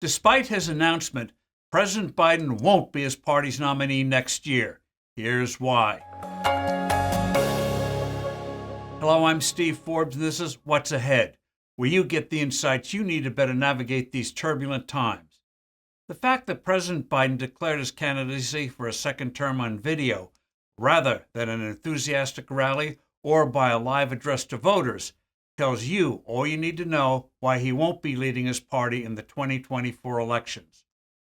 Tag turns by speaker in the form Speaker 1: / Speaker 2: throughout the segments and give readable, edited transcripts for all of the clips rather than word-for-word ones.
Speaker 1: Despite his announcement, President Biden won't be his party's nominee next year. Here's why. Hello, I'm Steve Forbes, and this is What's Ahead, where you get the insights you need to better navigate these turbulent times. The fact that President Biden declared his candidacy for a second term on video, rather than an enthusiastic rally or by a live address to voters, tells you all you need to know why he won't be leading his party in the 2024 elections.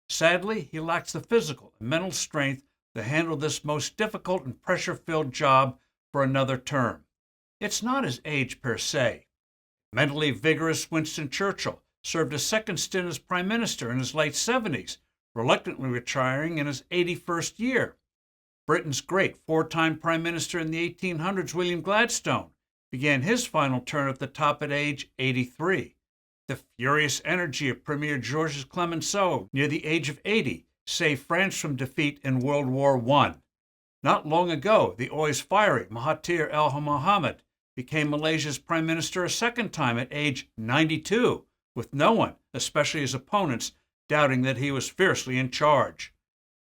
Speaker 1: Sadly, he lacks the physical and mental strength to handle this most difficult and pressure-filled job for another term. It's not his age per se. Mentally vigorous Winston Churchill served a second stint as prime minister in his late 70s, reluctantly retiring in his 81st year. Britain's great four-time prime minister in the 1800s, William Gladstone, began his final term at the top at age 83. The furious energy of Premier Georges Clemenceau near the age of 80 saved France from defeat in World War I. Not long ago, the always fiery Mahathir Mohamad became Malaysia's prime minister a second time at age 92, with no one, especially his opponents, doubting that he was fiercely in charge.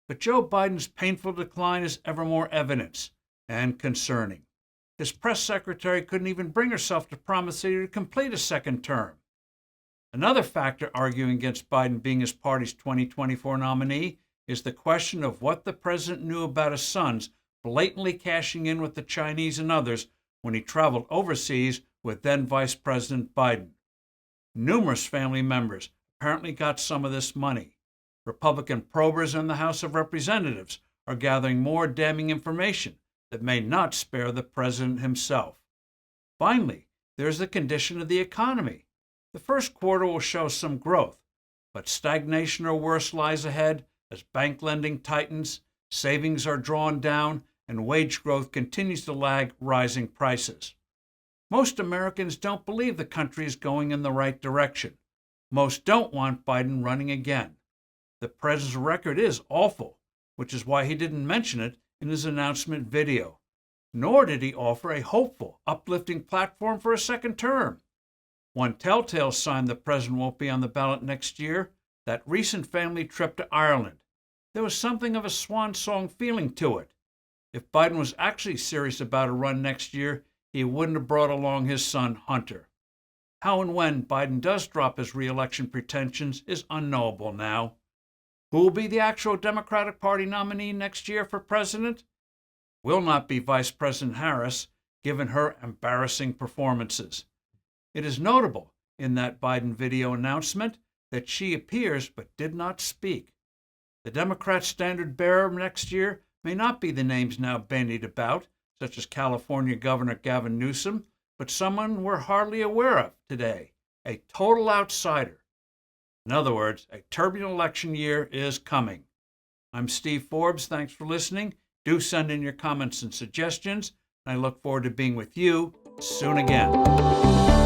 Speaker 1: But Joe Biden's painful decline is ever more evident and concerning. His press secretary couldn't even bring herself to promise that he would complete a second term. Another factor arguing against Biden being his party's 2024 nominee is the question of what the president knew about his sons blatantly cashing in with the Chinese and others when he traveled overseas with then Vice President Biden. Numerous family members apparently got some of this money. Republican probers in the House of Representatives are gathering more damning information that may not spare the president himself. Finally, there's the condition of the economy. The first quarter will show some growth, but stagnation or worse lies ahead as bank lending tightens, savings are drawn down, and wage growth continues to lag rising prices. Most Americans don't believe the country is going in the right direction. Most don't want Biden running again. The president's record is awful, which is why he didn't mention it in his announcement video. Nor did he offer a hopeful, uplifting platform for a second term. One telltale sign the president won't be on the ballot next year, that recent family trip to Ireland. There was something of a swan song feeling to it. If Biden was actually serious about a run next year, he wouldn't have brought along his son, Hunter. How and when Biden does drop his re-election pretensions is unknowable now. Who will be the actual Democratic Party nominee next year for president? Will not be Vice President Harris, given her embarrassing performances. It is notable in that Biden video announcement that she appears but did not speak. The Democrat standard bearer next year may not be the names now bandied about, such as California Governor Gavin Newsom, but someone we're hardly aware of today, a total outsider. In other words, a turbulent election year is coming. I'm Steve Forbes. Thanks for listening. Do send in your comments and suggestions, and I look forward to being with you soon again.